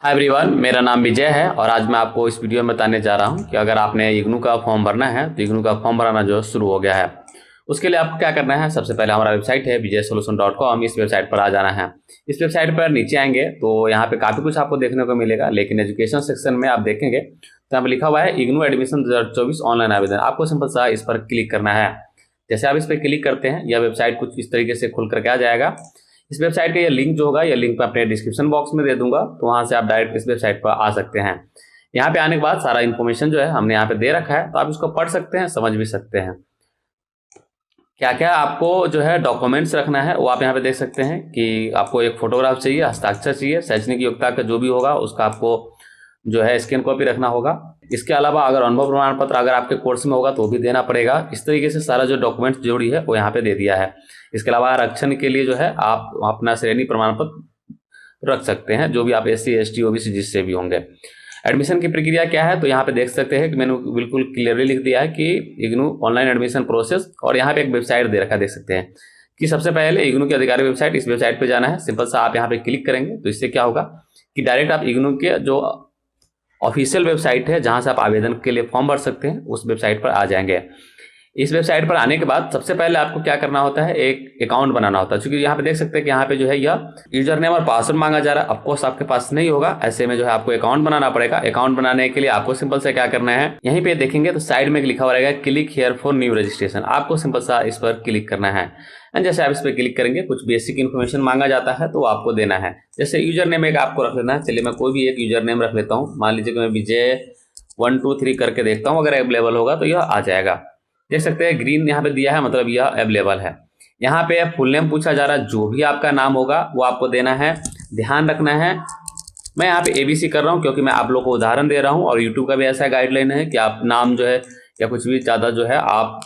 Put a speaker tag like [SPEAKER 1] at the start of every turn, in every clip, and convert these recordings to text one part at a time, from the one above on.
[SPEAKER 1] Hi everyone, मेरा नाम विजय है और आज मैं आपको इस वीडियो में बताने जा रहा हूं कि अगर आपने इग्नू का फॉर्म भरना है तो इग्नू का फॉर्म भराना जो शुरू हो गया है। उसके लिए आपको क्या करना है, सबसे पहले हमारा वेबसाइट है vijaysolution.com। इस वेबसाइट पर आ जाना है। इस वेबसाइट पर नीचे आएंगे तो यहाँ पे काफ़ी कुछ आपको देखने को मिलेगा, लेकिन एजुकेशन सेक्शन में आप देखेंगे तो यहाँ पर लिखा हुआ है इग्नू एडमिशन 2024 ऑनलाइन आवेदन। आपको सिंपल सा इस पर क्लिक करना है। जैसे आप इस पर क्लिक करते हैं यह वेबसाइट कुछ इस तरीके से खुल करके आ जाएगा। इस वेबसाइट का ये लिंक जो होगा, ये लिंक मैं अपने डिस्क्रिप्शन बॉक्स में दे दूंगा, तो वहां से आप डायरेक्ट इस वेबसाइट पर आ सकते हैं। यहाँ पे आने के बाद सारा इन्फॉर्मेशन जो है हमने यहाँ पे दे रखा है, तो आप इसको पढ़ सकते हैं, समझ भी सकते हैं। क्या क्या आपको जो है डॉक्यूमेंट्स रखना है वो आप यहाँ पे देख सकते हैं कि आपको एक फोटोग्राफ चाहिए, हस्ताक्षर चाहिए, शैक्षणिक योग्यता का जो भी होगा उसका आपको जो है स्कैन कॉपी रखना होगा। इसके अलावा अगर अनुभव प्रमाण पत्र अगर आपके कोर्स में होगा तो भी देना पड़ेगा। इस तरीके से सारा जो डॉक्यूमेंट्स जोड़ी है वो यहाँ पे दे दिया है। इसके अलावा आरक्षण के लिए जो है आप अपना श्रेणी प्रमाण पत्र रख सकते हैं, जो भी आप SC ST OBC जिससे भी होंगे। एडमिशन की प्रक्रिया क्या है, तो यहाँ पे देख सकते हैं कि मैंने बिल्कुल क्लियरली लिख दिया है कि इग्नू ऑनलाइन एडमिशन प्रोसेस, और यहाँ पे एक वेबसाइट दे रखा है, देख सकते हैं कि सबसे पहले इग्नू की अधिकारी वेबसाइट, इस वेबसाइट पे जाना है। सिंपल सा आप यहाँ पे क्लिक करेंगे तो इससे क्या होगा कि डायरेक्ट आप इग्नू के जो ऑफिशियल वेबसाइट है जहां से आप आवेदन के लिए फॉर्म भर सकते हैं उस वेबसाइट पर आ जाएंगे। इस वेबसाइट पर आने के बाद सबसे पहले आपको क्या करना होता है, एक अकाउंट बनाना होता है। क्योंकि यहाँ पे देख सकते हैं कि यहाँ पे जो है यह यूजर नेम और पासवर्ड मांगा जा रहा है। ऑफकोर्स आपके पास नहीं होगा, ऐसे में जो है आपको अकाउंट बनाना पड़ेगा। अकाउंट बनाने के लिए आपको सिंपल से क्या करना है, यहीं पे देखेंगे तो साइड में लिखा हुआ रहेगा click here for new registration. आपको सिंपल सा इस पर क्लिक करना है। एंड जैसे आप इस पर क्लिक करेंगे कुछ बेसिक इन्फॉर्मेशन मांगा जाता है तो आपको देना है। जैसे यूजर नेम एक आपको रख लेना है। चलिए मैं कोई भी एक यूजर नेम रख लेता हूँ। मान लीजिए कि मैं विजय 123 करके देखता हूँ, अगर अवेलेबल होगा तो यह आ जाएगा। देख सकते हैं ग्रीन यहाँ पे दिया है, मतलब यह अवेलेबल है। यहाँ पे फुल नेम पूछा जा रहा है, जो भी आपका नाम होगा वो आपको देना है। ध्यान रखना है, मैं यहाँ पे ABC कर रहा हूँ क्योंकि मैं आप लोग को उदाहरण दे रहा हूँ, और यूट्यूब का भी ऐसा गाइडलाइन है कि आप नाम जो है या कुछ भी ज़्यादा जो है आप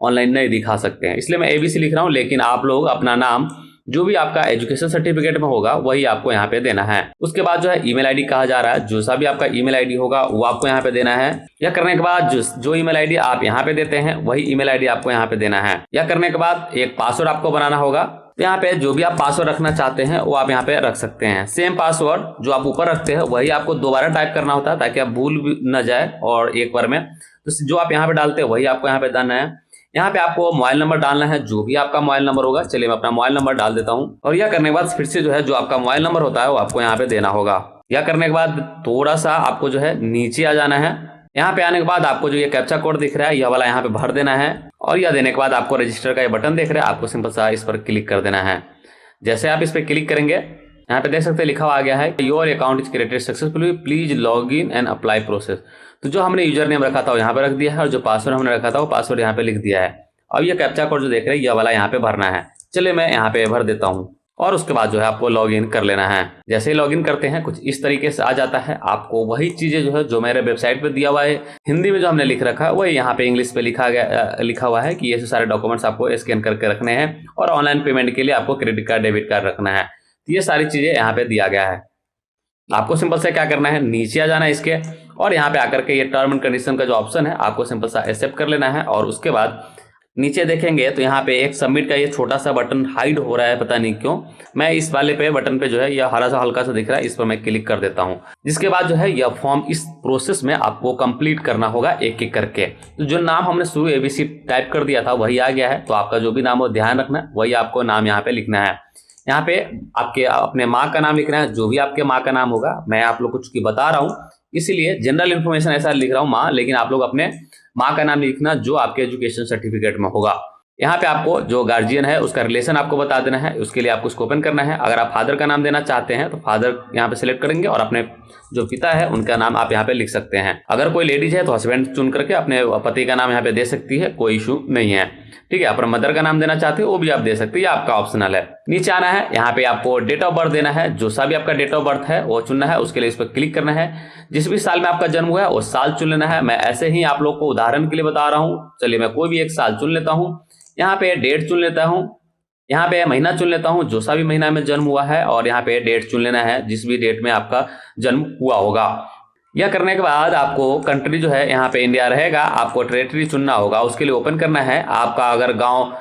[SPEAKER 1] ऑनलाइन नहीं दिखा सकते हैं, इसलिए मैं ABC लिख रहा हूँ। लेकिन आप लोग अपना नाम जो भी आपका एजुकेशन सर्टिफिकेट में होगा वही आपको यहाँ पे देना है। उसके बाद जो है ईमेल आईडी कहा जा रहा है, जो सा भी आपका ईमेल आईडी होगा वो आपको यहाँ पे देना है। यह करने के बाद जो ईमेल आईडी आप यहाँ पे देते हैं वही ईमेल आईडी आपको यहाँ पे देना है। यह करने के बाद एक पासवर्ड आपको बनाना होगा। तो यहाँ पे जो भी आप पासवर्ड रखना चाहते हैं वो आप यहाँ पे रख सकते हैं। सेम पासवर्ड जो आप ऊपर रखते हैं वही आपको दोबारा टाइप करना होता है ताकि आप भूल न जाए और एक बार में। तो जो आप यहाँ पे डालते हैं वही आपको यहाँ पे डालना है। यहाँ पे आपको मोबाइल नंबर डालना है, जो भी आपका मोबाइल नंबर होगा। चलिए मैं अपना मोबाइल नंबर डाल देता हूँ, और यह करने के बाद फिर से जो है जो आपका मोबाइल नंबर होता है वो आपको यहाँ पे देना होगा। यह करने के बाद थोड़ा सा आपको जो है नीचे आ जाना है। यहाँ पे आने के बाद आपको जो ये कैप्चा कोड दिख रहा है यह वाला यहाँ पे भर देना है, और यह देने के बाद आपको रजिस्टर का ये बटन दिख रहा है, आपको सिंपल सा इस पर क्लिक कर देना है। जैसे आप इस पर क्लिक करेंगे यहाँ पे देख सकते हैं लिखा हुआ आ गया है your account is created successfully, please log in and apply process. तो जो हमने यूजर नेम रखा था वो यहाँ पे रख दिया है, और जो पासवर्ड हमने रखा था वो पासवर्ड यहाँ पे लिख दिया है। अब ये कैप्चा कोड जो देख रहे हैं ये वाला यहाँ पे भरना है। चलिए मैं यहाँ पे भर देता हूँ, और उसके बाद जो है आपको लॉग इन कर लेना है। जैसे ही लॉग इन करते हैं कुछ इस तरीके से आ जाता है। आपको वही चीजें जो है जो मेरे वेबसाइट पे दिया हुआ है हिंदी में जो हमने लिख रखा है वही यहाँ पे इंग्लिश पे लिखा हुआ है कि ये सारे डॉक्यूमेंट्स आपको स्कैन करके रखने हैं, और ऑनलाइन पेमेंट के लिए आपको क्रेडिट कार्ड डेबिट कार्ड रखना है। तो ये सारी चीजें यहाँ पे दिया गया है। आपको सिंपल से क्या करना है, नीचे आ जाना है इसके, और यहाँ पे आकर के ये टर्म एंड कंडीशन का जो ऑप्शन है आपको सिंपल सा एक्सेप्ट कर लेना है। और उसके बाद नीचे देखेंगे तो यहाँ पे एक सबमिट का ये छोटा सा बटन हाइड हो रहा है, पता नहीं क्यों। मैं इस वाले पे बटन पे जो है यह हरा सा हल्का सा दिख रहा है, इस पर मैं क्लिक कर देता हूँ। जिसके बाद जो है यह फॉर्म इस प्रोसेस में आपको कंप्लीट करना होगा एक एक करके। तो जो नाम हमने शुरू ABC टाइप कर दिया था वही आ गया है, तो आपका जो भी नाम हो ध्यान रखना वही आपको नाम यहाँ पे लिखना है। यहाँ पे आपके अपने माँ का नाम लिखना है, जो भी आपके माँ का नाम होगा। मैं आप लोग को चूंकि बता रहा हूँ इसीलिए जनरल इन्फॉर्मेशन ऐसा लिख रहा हूँ माँ, लेकिन आप लोग अपने माँ का नाम लिखना जो आपके एजुकेशन सर्टिफिकेट में होगा। यहाँ पे आपको जो गार्जियन है उसका रिलेशन आपको बता देना है, उसके लिए आपको उसको ओपन करना है। अगर आप फादर का नाम देना चाहते हैं तो फादर यहाँ पे सिलेक्ट करेंगे, और अपने जो पिता है उनका नाम आप यहाँ पे लिख सकते हैं। अगर कोई लेडीज है तो हस्बैंड चुन करके अपने पति का नाम यहाँ पे दे सकती है, कोई इशू नहीं है। ठीक है, अपना मदर का नाम देना चाहते हो वो भी आप दे सकते हैं, आपका ऑप्शनल है। नीचे आना है, यहाँ पे आपको डेट ऑफ बर्थ देना है, जो सा भी आपका डेट ऑफ बर्थ है वो चुनना है। उसके लिए इस पर क्लिक करना है। जिस भी साल में आपका जन्म हुआ है वो साल चुन लेना है। मैं ऐसे ही आप लोग को उदाहरण के लिए बता रहा हूँ। चलिए मैं कोई भी एक साल चुन लेता हूँ। यहाँ पे डेट चुन लेता हूँ, यहाँ पे महीना चुन लेता हूँ, जो सा भी महीना में जन्म हुआ है, और यहाँ पे डेट चुन लेना है जिस भी डेट में आपका जन्म हुआ होगा। यह करने के बाद आपको कंट्री जो है यहाँ पे इंडिया रहेगा, आपको टेरिटरी चुनना होगा। उसके लिए ओपन करना है। आपका अगर गांव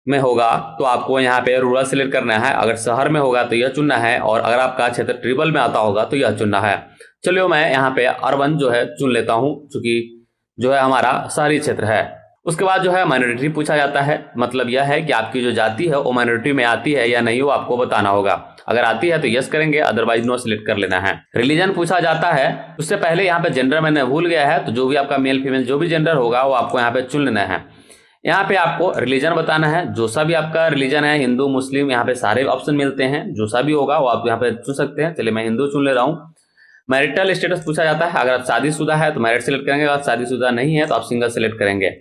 [SPEAKER 1] में होगा तो आपको यहाँ पे रूरल सिलेक्ट करना है, अगर शहर में होगा तो यह चुनना है, और अगर आपका क्षेत्र ट्रिबल में आता होगा तो यह चुनना है। चलिए मैं यहाँ पे अर्बन जो है चुन लेता हूँ, चूंकि जो है हमारा शहरी क्षेत्र है। उसके बाद जो है माइनॉरिटी पूछा जाता है, मतलब यह है कि आपकी जो जाति है वो माइनॉरिटी में आती है या नहीं, वो आपको बताना होगा। अगर आती है तो यस करेंगे, अदरवाइज नो सिलेक्ट कर लेना है। रिलीजन पूछा जाता है, उससे पहले यहाँ पे जेंडर मैंने भूल गया है, तो जो भी आपका मेल फीमेल जो भी जेंडर होगा वो आपको यहाँ पे चुन लेना है। यहाँ पे आपको रिलीजन बताना है, जो सा भी आपका रिलीजन है, हिंदू मुस्लिम, यहाँ पे सारे ऑप्शन मिलते हैं, जो सा भी होगा वो आप यहाँ पे चुन सकते हैं। चलिए मैं हिंदू चुन ले रहा हूँ। मैरिटल स्टेटस पूछा जाता है, अगर आप शादीशुदा है तो मैरिड सिलेक्ट करेंगे, अगर शादीशुदा नहीं है तो आप सिंगल सिलेक्ट करेंगे।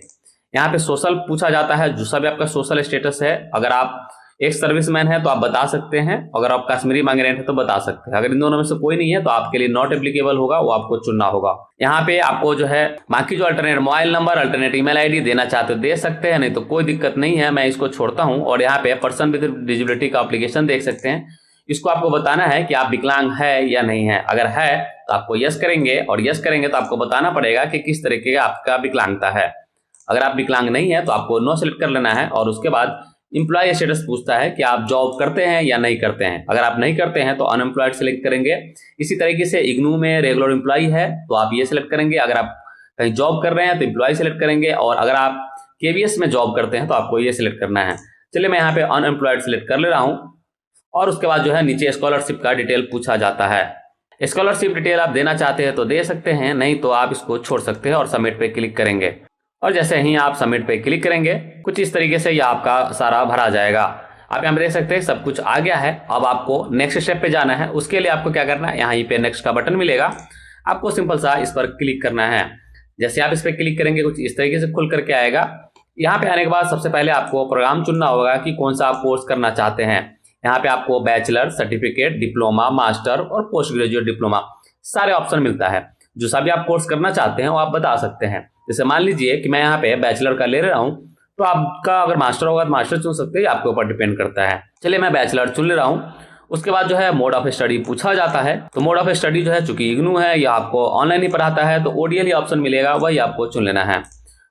[SPEAKER 1] यहाँ पे सोशल पूछा जाता है, जो सा भी आपका सोशल स्टेटस है, अगर आप एक सर्विसमैन है तो आप बता सकते हैं, अगर आप कश्मीरी माइग्रेंट है तो बता सकते हैं। अगर इन दोनों में से कोई नहीं है तो आपके लिए नॉट एप्लीकेबल होगा, वो आपको चुनना होगा। यहाँ पे आपको जो है बाकी जो alternate mobile number, alternate email ID देना चाहते हो दे सकते हैं, नहीं तो कोई दिक्कत नहीं है, मैं इसको छोड़ता हूँ। और यहाँ पे पर्सन विद डिसेबिलिटी का एप्लीकेशन देख सकते हैं, इसको आपको बताना है कि आप विकलांग है या नहीं है। अगर है तो आपको यस करेंगे, और यस करेंगे तो आपको बताना पड़ेगा कि किस तरीके का आपका विकलांगता है। अगर आप विकलांग नहीं है तो आपको नो सिलेक्ट कर लेना है। और उसके बाद एम्प्लॉय स्टेटस पूछता है कि आप जॉब करते हैं या नहीं करते हैं। अगर आप नहीं करते हैं तो अनएम्प्लॉयड सिलेक्ट करेंगे। इसी तरीके से इग्नू में रेगुलर एम्प्लॉय है तो आप ये सिलेक्ट करेंगे, अगर आप कहीं जॉब कर रहे हैं तो एम्प्लॉय सिलेक्ट करेंगे, और अगर आप केवीएस में जॉब करते हैं तो आपको ये सिलेक्ट करना है। चलिए मैं यहाँ पे अनएम्प्लॉयड सिलेक्ट कर ले रहा हूँ। और उसके बाद जो है नीचे स्कॉलरशिप का डिटेल पूछा जाता है। स्कॉलरशिप डिटेल आप देना चाहते हैं तो दे सकते हैं, नहीं तो आप इसको छोड़ सकते हैं और सबमिट पे क्लिक करेंगे। और जैसे ही आप सबमिट पे क्लिक करेंगे कुछ इस तरीके से ये आपका सारा भरा जाएगा। आप यहाँ पे देख सकते हैं सब कुछ आ गया है। अब आपको नेक्स्ट स्टेप पे जाना है। उसके लिए आपको क्या करना है, यहाँ पे नेक्स्ट का बटन मिलेगा, आपको सिंपल सा इस पर क्लिक करना है। जैसे आप इस पर क्लिक करेंगे कुछ इस तरीके से खुल करके आएगा। यहाँ पे आने के बाद सबसे पहले आपको प्रोग्राम चुनना होगा कि कौन सा आप कोर्स करना चाहते हैं। यहाँ पे आपको बैचलर, सर्टिफिकेट, डिप्लोमा, मास्टर और पोस्ट ग्रेजुएट डिप्लोमा सारे ऑप्शन मिलता है। जो सभी आप कोर्स करना चाहते हैं वो आप बता सकते हैं। जैसे मान लीजिए कि मैं यहाँ पे बैचलर का ले रहा हूँ, तो आपका अगर मास्टर होगा तो मास्टर चुन सकते हैं, आपके ऊपर डिपेंड करता है। चलिए मैं बैचलर चुन ले रहा हूँ। उसके बाद जो है मोड ऑफ स्टडी पूछा जाता है, तो मोड ऑफ स्टडी जो है चूंकि इग्नू है या आपको ऑनलाइन ही पढ़ाता है तो ओडीएल ही ऑप्शन मिलेगा, वही आपको चुन लेना है।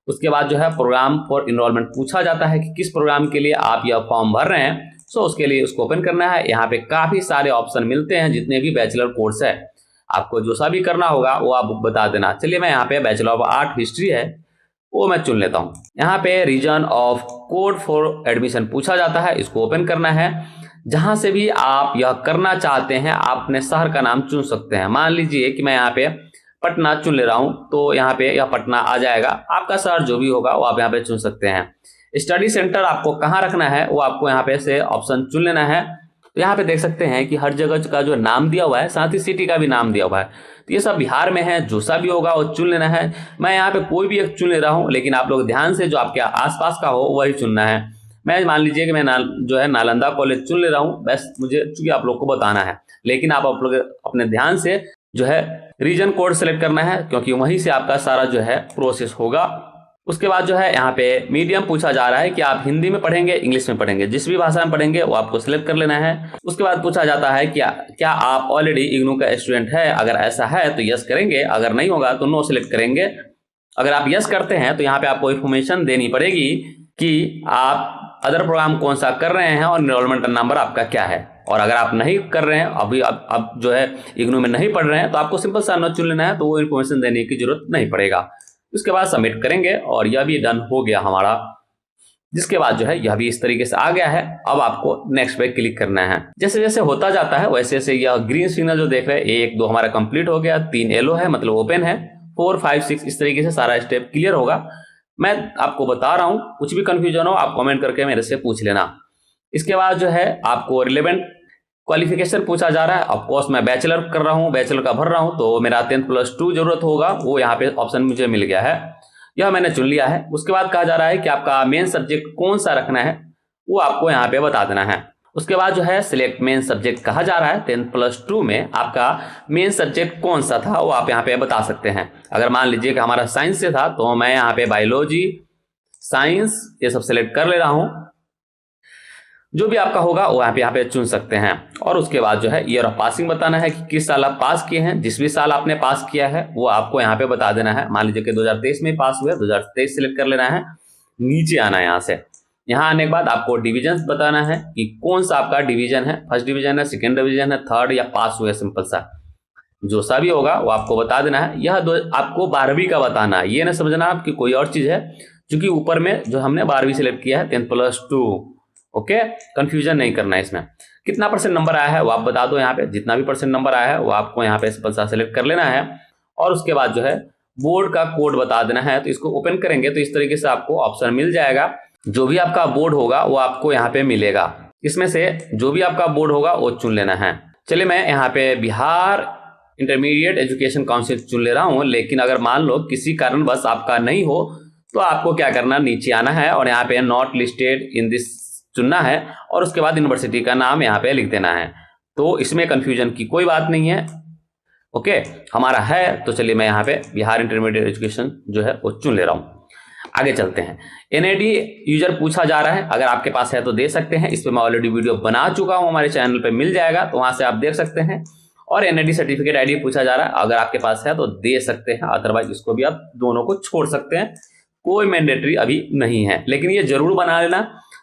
[SPEAKER 1] उसके बाद जो है प्रोग्राम फॉर इनरोलमेंट पूछा जाता है कि किस प्रोग्राम के लिए आप यह फॉर्म भर रहे हैं। सो उसके लिए उसको ओपन करना है। यहाँ पे काफी सारे ऑप्शन मिलते हैं, जितने भी बैचलर कोर्स है आपको जो सा भी करना होगा वो आप बता देना। चलिए मैं यहाँ पे बैचलर ऑफ आर्ट हिस्ट्री है वो मैं चुन लेता हूँ। यहाँ पे reason of code for admission पूछा जाता है, इसको ओपन करना है। जहां से भी आप यह करना चाहते हैं आप अपने शहर का नाम चुन सकते हैं। मान लीजिए कि मैं यहाँ पे पटना चुन ले रहा हूँ, तो यहाँ पे यह पटना आ जाएगा। आपका शहर जो भी होगा वो आप यहाँ पे चुन सकते हैं। स्टडी सेंटर आपको कहाँ रखना है वो आपको यहाँ पे से ऑप्शन चुन लेना है। तो यहाँ पे देख सकते हैं कि हर जगह का जो नाम दिया हुआ है, साथ ही सिटी का भी नाम दिया हुआ है। तो ये सब बिहार में है, जो सा भी होगा वो चुन लेना है। मैं यहाँ पे कोई भी एक चुन ले रहा हूँ, लेकिन आप लोग ध्यान से जो आपके आसपास का हो वही चुनना है। मैं मान लीजिए कि मैं जो है नालंदा कॉलेज चुन ले रहा हूँ, बस मुझे चूंकि आप लोग को बताना है, लेकिन आप लोग अपने ध्यान से जो है रीजन कोड सेलेक्ट करना है, क्योंकि वहीं से आपका सारा जो है प्रोसेस होगा। उसके बाद जो है यहाँ पे मीडियम पूछा जा रहा है कि आप हिंदी में पढ़ेंगे, इंग्लिश में पढ़ेंगे, जिस भी भाषा में पढ़ेंगे वो आपको सिलेक्ट कर लेना है। उसके बाद पूछा जाता है क्या आप ऑलरेडी इग्नू का स्टूडेंट है। अगर ऐसा है तो यस करेंगे, अगर नहीं होगा तो नो सिलेक्ट करेंगे। अगर आप यस करते हैं तो यहाँ पे आपको इन्फॉर्मेशन देनी पड़ेगी कि आप अदर प्रोग्राम कौन सा कर रहे हैं और एनरोलमेंट नंबर आपका क्या है। और अगर आप नहीं कर रहे हैं, अभी अब जो है इग्नू में नहीं पढ़ रहे हैं, तो आपको सिंपल सा नो चुन लेना है, तो वो इन्फॉर्मेशन देने की जरूरत नहीं पड़ेगा। उसके बाद सबमिट करेंगे और यह भी डन हो गया हमारा। जिसके बाद जो है यह भी इस तरीके से आ गया है। अब आपको नेक्स्ट पे क्लिक करना है। जैसे जैसे होता जाता है वैसे वैसे यह ग्रीन सिग्नल जो देख रहे हैं 1 2 हमारा कंप्लीट हो गया, 3 येलो है मतलब ओपन है, 4 5 6 इस तरीके से सारा स्टेप क्लियर होगा। मैं आपको बता रहा हूं, कुछ भी कंफ्यूजन हो आप कमेंट करके मेरे से पूछ लेना। इसके बाद जो है आपको रिलेवेंट क्वालिफिकेशन पूछा जा रहा है। ऑफकोर्स मैं बैचलर कर रहा हूँ, बैचलर का भर रहा हूँ, तो मेरा 10+2 जरूरत होगा, वो यहाँ पे ऑप्शन मुझे मिल गया है, यह मैंने चुन लिया है। उसके बाद कहा जा रहा है कि आपका मेन सब्जेक्ट कौन सा रखना है, वो आपको यहाँ पे बता देना है। उसके बाद जो है सिलेक्ट मेन सब्जेक्ट कहा जा रहा है। 10+2 में आपका मेन सब्जेक्ट कौन सा था वो आप यहाँ पे बता सकते हैं। अगर मान लीजिए कि हमारा साइंस से था तो मैं यहाँ पे बायोलॉजी, साइंस ये सब सिलेक्ट कर ले रहा हूँ। जो भी आपका होगा वो यहाँ पे चुन सकते हैं। और उसके बाद जो है ईयर ऑफ पासिंग बताना है कि किस साल आप पास किए हैं। जिस भी साल आपने पास किया है वो आपको यहाँ पे बता देना है। मान लीजिए कि 2023 में पास हुए, 2023 सिलेक्ट कर लेना है, नीचे आना है यहाँ से। यहाँ आने के बाद आपको डिवीजन बताना है कि कौन सा आपका डिवीजन है, फर्स्ट डिवीजन है, सेकेंड डिवीजन है, थर्ड या पास हुआ है, सिंपल सा जो सा भी होगा वो आपको बता देना है। यह आपको 12वीं का बताना है, ये ना समझना आपकी कोई और चीज है, क्योंकि ऊपर में जो हमने 12वीं सिलेक्ट किया है 10+2। ओके, कंफ्यूजन नहीं करना है। इसमें कितना परसेंट नंबर आया है वो आप बता दो। यहाँ पे जितना भी परसेंट नंबर आया है वो आपको यहाँ पे सिंपल सा सिलेक्ट कर लेना है और उसके बाद जो है बोर्ड का कोड बता देना है। तो इसको ओपन करेंगे तो इस तरीके से आपको ऑप्शन मिल जाएगा, जो भी आपका बोर्ड होगा वो आपको यहाँ पे मिलेगा। इसमें से जो भी आपका बोर्ड होगा वो चुन लेना है। चलिए मैं यहाँ पे बिहार इंटरमीडिएट एजुकेशन काउंसिल चुन ले रहा हूँ, लेकिन अगर मान लो किसी कारणवश आपका नहीं हो तो आपको क्या करना, नीचे आना है और यहाँ पे नॉट लिस्टेड इन दिस चुनना है और उसके बाद यूनिवर्सिटी का नाम यहाँ पे लिख देना है। तो इसमें कंफ्यूजन की कोई बात नहीं है। ओके, हमारा है तो चलिए मैं यहाँ पे बिहार इंटरमीडिएट एजुकेशन जो है वो चुन ले रहा हूँ। आगे चलते हैं। एनआईडी यूजर पूछा जा रहा है, अगर आपके पास है तो दे सकते हैं। इस पर मैं ऑलरेडी वीडियो बना चुका हूँ, हमारे चैनल पे मिल जाएगा, तो वहां से आप देख सकते हैं। और एनआईडी सर्टिफिकेट आईडी पूछा जा रहा है, अगर आपके पास है तो दे सकते हैं, अदरवाइज इसको भी आप दोनों को छोड़ सकते हैं, कोई मैंडेटरी अभी नहीं है। लेकिन ये जरूर बना लेना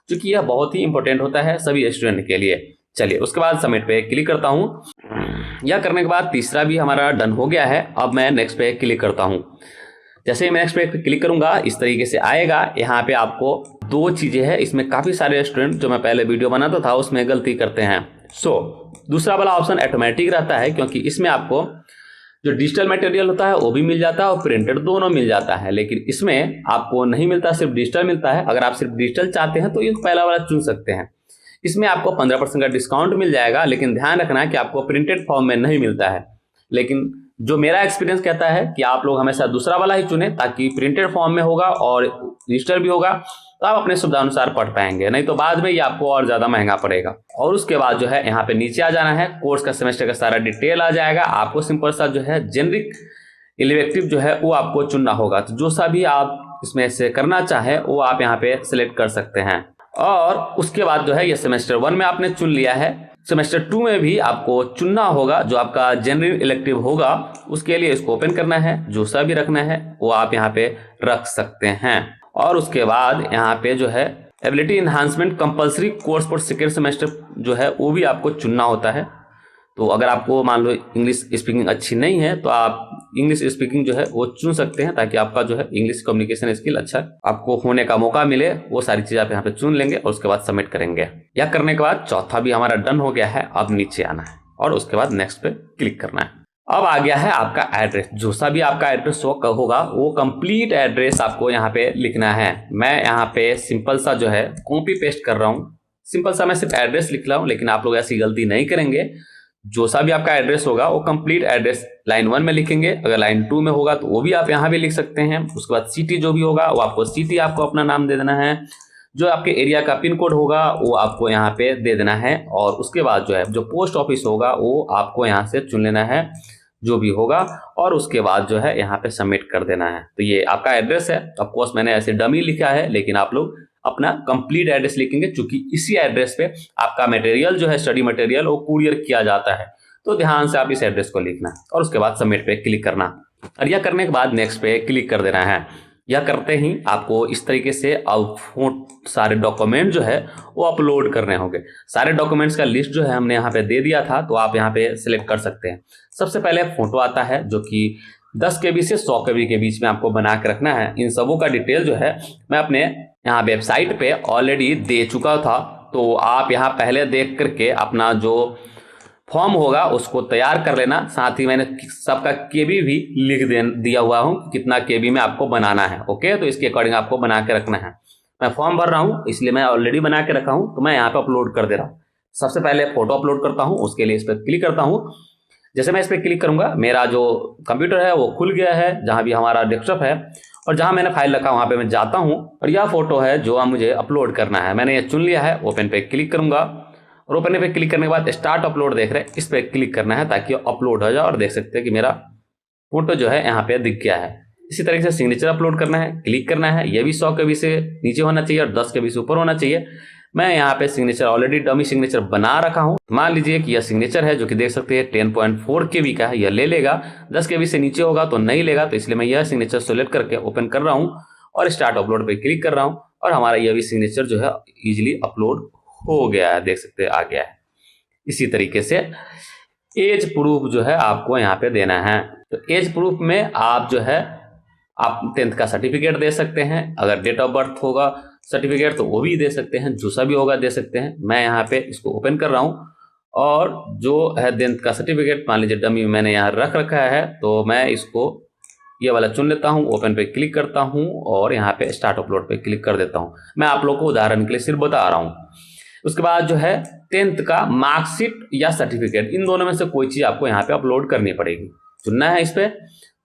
[SPEAKER 1] क्योंकि यह बहुत ही इंपॉर्टेंट होता है सभी स्टूडेंट के लिए। चलिए उसके बाद सबमिट पे क्लिक करता हूँ। यह करने के बाद तीसरा भी हमारा डन हो गया है। अब मैं नेक्स्ट पे क्लिक करता हूँ। जैसे ही मैं नेक्स्ट पे क्लिक करूंगा इस तरीके से आएगा। यहाँ पे आपको दो चीजें हैं, इसमें काफी सारे स्टूडेंट जो मैं पहले वीडियो बनाता था उसमें गलती करते हैं। दूसरा वाला ऑप्शन ऑटोमेटिक रहता है, क्योंकि इसमें आपको जो डिजिटल मटेरियल होता है वो भी मिल जाता है और प्रिंटेड दोनों मिल जाता है, लेकिन इसमें आपको नहीं मिलता, सिर्फ डिजिटल मिलता है। अगर आप सिर्फ डिजिटल चाहते हैं तो ये पहला वाला चुन सकते हैं। इसमें आपको 15% का डिस्काउंट मिल जाएगा, लेकिन ध्यान रखना है कि आपको प्रिंटेड फॉर्म में नहीं मिलता है। लेकिन जो मेरा एक्सपीरियंस कहता है कि आप लोग हमेशा दूसरा वाला ही चुने, ताकि प्रिंटेड फॉर्म में होगा और डिजिटल भी होगा तो आप अपने सुविधा अनुसार पढ़ पाएंगे, नहीं तो बाद में ये आपको और ज्यादा महंगा पड़ेगा। और उसके बाद जो है यहाँ पे नीचे आ जाना है, कोर्स का सेमेस्टर का सारा डिटेल आ जाएगा। आपको सिंपल सा जो है जेनरिक इलेक्टिव जो है वो आपको चुनना होगा। तो जो सा भी आप इसमें से करना चाहे वो आप यहाँ पे सिलेक्ट कर सकते हैं। और उसके बाद जो है ये सेमेस्टर 1 में आपने चुन लिया है, सेमेस्टर 2 में भी आपको चुनना होगा। जो आपका जनरल इलेक्टिव होगा उसके लिए इसको ओपन करना है, जो सा भी रखना है वो आप यहाँ पे रख सकते हैं। और उसके बाद यहाँ पे जो है ability enhancement compulsory course for second semester जो है वो भी आपको चुनना होता है। तो अगर आपको मान लो इंग्लिश स्पीकिंग अच्छी नहीं है तो आप इंग्लिश स्पीकिंग जो है वो चुन सकते हैं, ताकि आपका जो है इंग्लिश कम्युनिकेशन स्किल अच्छा आपको होने का मौका मिले। वो सारी चीज़ आप यहाँ पे चुन लेंगे और उसके बाद सबमिट करेंगे। यह करने के बाद चौथा भी हमारा डन हो गया है। अब नीचे आना है और उसके बाद नेक्स्ट पे क्लिक करना है। अब आ गया है आपका एड्रेस। जो सा भी आपका एड्रेस होगा वो कंप्लीट एड्रेस आपको यहाँ पे लिखना है। मैं यहाँ पे सिंपल सा जो है कॉपी पेस्ट कर रहा हूँ, सिंपल सा मैं सिर्फ एड्रेस लिख रहा हूँ, लेकिन आप लोग ऐसी गलती नहीं करेंगे। जो सा भी आपका एड्रेस होगा वो कंप्लीट एड्रेस लाइन 1 में लिखेंगे, अगर लाइन 2 में होगा तो वो भी आप यहाँ भी लिख सकते हैं। उसके बाद सिटी जो भी होगा वो आपको सिटी आपको अपना नाम दे देना है। जो आपके एरिया का पिन कोड होगा वो आपको यहाँ पे दे देना है। और उसके बाद जो है जो पोस्ट ऑफिस होगा वो आपको यहाँ से चुन लेना है, जो भी होगा, और उसके बाद जो है यहाँ पे सबमिट कर देना है। तो ये आपका एड्रेस है। ऑफकोर्स मैंने ऐसे डमी लिखा है, लेकिन आप लोग अपना कंप्लीट एड्रेस लिखेंगे, क्योंकि इसी एड्रेस पे आपका मटेरियल जो है स्टडी मटेरियल वो कुरियर किया जाता है। तो ध्यान से आप इस एड्रेस को लिखना और उसके बाद सबमिट पे क्लिक करना। और यह करने के बाद नेक्स्ट पे क्लिक कर देना है। यह करते ही आपको इस तरीके से अब सारे डॉक्यूमेंट जो है वो अपलोड करने होंगे। सारे डॉक्यूमेंट्स का लिस्ट जो है हमने यहाँ पे दे दिया था, तो आप यहाँ पे सिलेक्ट कर सकते हैं। सबसे पहले फोटो आता है, जो कि 10 KB से 100 KB के बीच में आपको बना के रखना है। इन सबों का डिटेल जो है मैं अपने यहाँ वेबसाइट पे ऑलरेडी दे चुका था, तो आप यहाँ पहले देख करके अपना जो फॉर्म होगा उसको तैयार कर लेना। साथ ही मैंने सबका केबी भी लिख दिया हुआ हूँ, कितना केबी में आपको बनाना है। ओके, तो इसके अकॉर्डिंग आपको बना के रखना है। मैं फॉर्म भर रहा हूँ इसलिए मैं ऑलरेडी बना के रखा हूँ, तो मैं यहाँ पे अपलोड कर दे रहा हूँ। सबसे पहले फोटो अपलोड करता हूँ, उसके लिए इस पर क्लिक करता हूँ। जैसे मैं इस पर क्लिक करूंगा मेरा जो कंप्यूटर है वो खुल गया है, जहाँ भी हमारा डेस्कटॉप है, और जहाँ मैंने फाइल रखा वहाँ पे मैं जाता हूँ और यह फोटो है जो मुझे अपलोड करना है। मैंने ये चुन लिया है। ओपन पे क्लिक करूंगा और ओपन पे क्लिक करने के बाद स्टार्ट अपलोड देख रहे हैं, इस पर क्लिक करना है ताकि अपलोड हो जाए। और देख सकते हैं कि मेरा फोटो जो है यहाँ पे दिख गया है। इसी तरीके से सिग्नेचर अपलोड करना है, क्लिक करना है। ये भी 100 KB से नीचे होना चाहिए और 10 KB से ऊपर होना चाहिए। मैं यहाँ पे सिग्नेचर ऑलरेडी डमी सिग्नेचर बना रखा हूँ। मान लीजिए कि यह सिग्नेचर है, जो कि देख सकते हैं 10.4 KB का है। यह ले लेगा, 10 KB से नीचे होगा तो नहीं लेगा, तो इसलिए मैं यह सिग्नेचर सेलेक्ट करके ओपन कर रहा हूँ। और स्टार्ट अपलोड पे क्लिक कर रहा हूँ और हमारा ये भी सिग्नेचर जो है इजीली अपलोड हो गया है, देख सकते हैं आ गया है। इसी तरीके से एज प्रूफ जो है आपको यहाँ पे देना है। तो एज प्रूफ में आप जो है आप 10th का सर्टिफिकेट दे सकते हैं, अगर डेट ऑफ बर्थ होगा सर्टिफिकेट तो वो भी दे सकते हैं, जो सा भी होगा दे सकते हैं। मैं यहाँ पे इसको ओपन कर रहा हूँ और जो है 10th का सर्टिफिकेट मान लीजिए डमी मैंने यहाँ रख रखा है, तो मैं इसको ये वाला चुन लेता हूँ, ओपन पे क्लिक करता हूँ और यहाँ पे स्टार्ट अपलोड पे क्लिक कर देता हूँ। मैं आप लोग को उदाहरण के लिए सिर्फ बता रहा हूँ। उसके बाद जो है 10th का मार्कशीट या सर्टिफिकेट, इन दोनों में से कोई चीज़ आपको यहाँ पे अपलोड करनी पड़ेगी। चुनना है इस पर,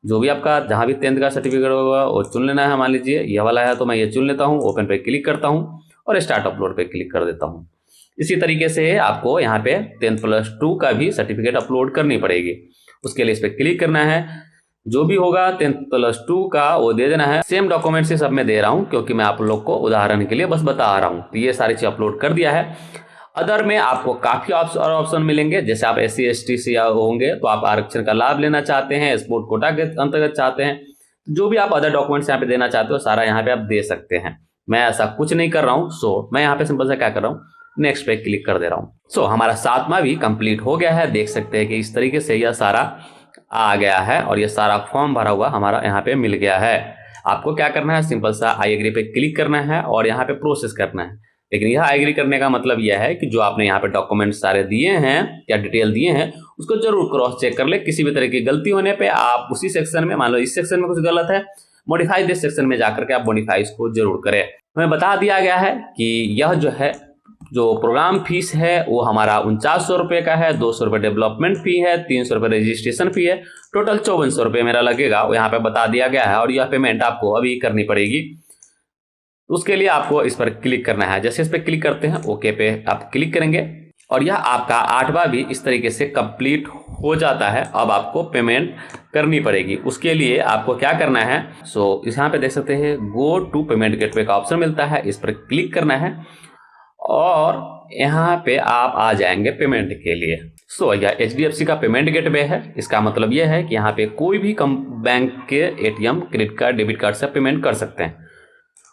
[SPEAKER 1] जो भी आपका जहाँ भी 10th का सर्टिफिकेट होगा वो चुन लेना है। मान लीजिए ये वाला है तो मैं ये चुन लेता हूँ, ओपन पे क्लिक करता हूँ और स्टार्ट अपलोड पे क्लिक कर देता हूँ। इसी तरीके से आपको यहाँ पे 10th+2 का भी सर्टिफिकेट अपलोड करनी पड़ेगी। उसके लिए इस पर क्लिक करना है, जो भी होगा 10th+2 का वो दे देना है। सेम डॉक्यूमेंट से सब में दे रहा हूँ क्योंकि मैं आप लोग को उदाहरण के लिए बस बता रहा हूँ। तो ये सारी चीज अपलोड कर दिया है। अदर में आपको काफी ऑप्शन मिलेंगे, जैसे आप SC ST से होंगे तो आप आरक्षण का लाभ लेना चाहते हैं, स्पोर्ट कोटा के अंतर्गत चाहते हैं, जो भी आप अदर डॉक्यूमेंट्स यहाँ पे देना चाहते हो सारा यहाँ पे आप दे सकते हैं। मैं ऐसा कुछ नहीं कर रहा हूँ। सो मैं यहाँ पे सिंपल सा क्या कर रहा हूँ, नेक्स्ट पे क्लिक कर दे रहा हूँ। सो हमारा 7वां भी कंप्लीट हो गया है। देख सकते हैं कि इस तरीके से यह सारा आ गया है और ये सारा फॉर्म भरा हुआ हमारा यहाँ पे मिल गया है। आपको क्या करना है, सिंपल सा आई एग्री पे क्लिक करना है और यहाँ पे प्रोसेस करना है। लेकिन यह आई एग्री करने का मतलब यह है कि जो आपने यहाँ पे डॉक्यूमेंट सारे दिए हैं या डिटेल दिए हैं उसको जरूर क्रॉस चेक कर ले। किसी भी तरह की गलती होने पे आप उसी सेक्शन में, मान लो इस सेक्शन में कुछ गलत है, मॉडिफाई दिस सेक्शन में जाकर के आप मॉडिफाई इसको जरूर करें। हमें बता दिया गया है कि यह जो है जो प्रोग्राम फीस है वो हमारा 4900 रुपये का है, 200 रुपये डेवलपमेंट फी है, 300 रुपये रजिस्ट्रेशन फी है, टोटल 5400 रुपये मेरा लगेगा, वो यहाँ पे बता दिया गया है। और यह पेमेंट आपको अभी करनी पड़ेगी। उसके लिए आपको इस पर क्लिक करना है। जैसे इस पर क्लिक करते हैं ओके पे आप क्लिक करेंगे और यह आपका 8वां भी इस तरीके से कंप्लीट हो जाता है। अब आपको पेमेंट करनी पड़ेगी। उसके लिए आपको क्या करना है, सो यहाँ पे देख सकते हैं गो टू पेमेंट गेटवे का ऑप्शन मिलता है, इस पर क्लिक करना है और यहाँ पे आप आ जाएंगे पेमेंट के लिए। सो यह HDFC का पेमेंट गेटवे है। इसका मतलब यह है कि यहाँ पे कोई भी बैंक के ATM, credit card, debit card से पेमेंट कर सकते हैं।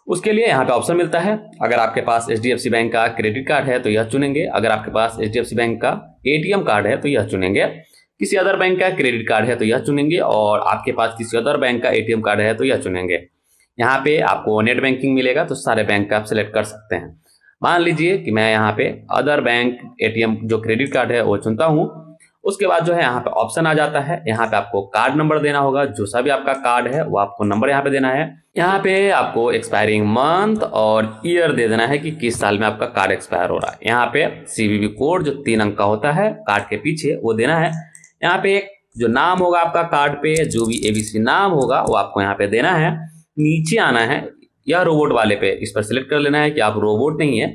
[SPEAKER 1] उसके लिए यहाँ पे ऑप्शन मिलता है, अगर आपके पास HDFC बैंक का क्रेडिट कार्ड है तो यह चुनेंगे, अगर आपके पास HDFC बैंक का ATM कार्ड है तो यह चुनेंगे, किसी अदर बैंक का क्रेडिट कार्ड है तो यह चुनेंगे और आपके पास किसी अदर बैंक का ATM कार्ड है तो यह चुनेंगे। यहाँ पे आपको नेट बैंकिंग मिलेगा तो सारे बैंक का आप सिलेक्ट कर सकते हैं। मान लीजिए कि मैं यहाँ पे अदर बैंक ATM जो क्रेडिट कार्ड है वो चुनता हूँ। उसके बाद जो है यहाँ पे ऑप्शन आ जाता है, यहाँ पे आपको कार्ड नंबर देना होगा, जो सा भी आपका कार्ड है वो आपको नंबर यहाँ पे देना है। यहाँ पे आपको एक्सपायरिंग मंथ और ईयर दे देना है कि किस साल में आपका कार्ड एक्सपायर हो रहा है। यहाँ पे CVV कोड जो 3 अंक का होता है कार्ड के पीछे वो देना है। यहाँ पे जो नाम होगा आपका कार्ड पे, जो भी ABC नाम होगा वो आपको यहाँ पे देना है। नीचे आना है या रोबोट वाले पे, इस पर सिलेक्ट कर लेना है कि आप रोबोट नहीं है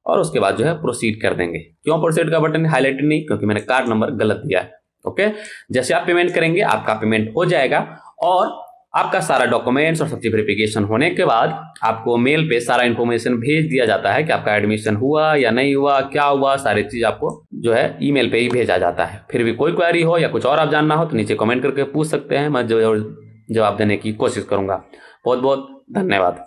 [SPEAKER 1] और उसके बाद जो है प्रोसीड कर देंगे। क्यों प्रोसीड का बटन हाईलाइटेड नहीं, क्योंकि मैंने कार्ड नंबर गलत दिया है। ओके, जैसे आप पेमेंट करेंगे आपका पेमेंट हो जाएगा और आपका सारा डॉक्यूमेंट्स और सबकी वेरिफिकेशन होने के बाद आपको मेल पे सारा इन्फॉर्मेशन भेज दिया जाता है कि आपका एडमिशन हुआ या नहीं हुआ, क्या हुआ, सारी चीज आपको जो है ईमेल पे ही भेजा जाता है। फिर भी कोई क्वेरी हो या कुछ और आप जानना हो तो नीचे कमेंट करके पूछ सकते हैं, मैं जवाब देने की कोशिश करूंगा। बहुत बहुत धन्यवाद।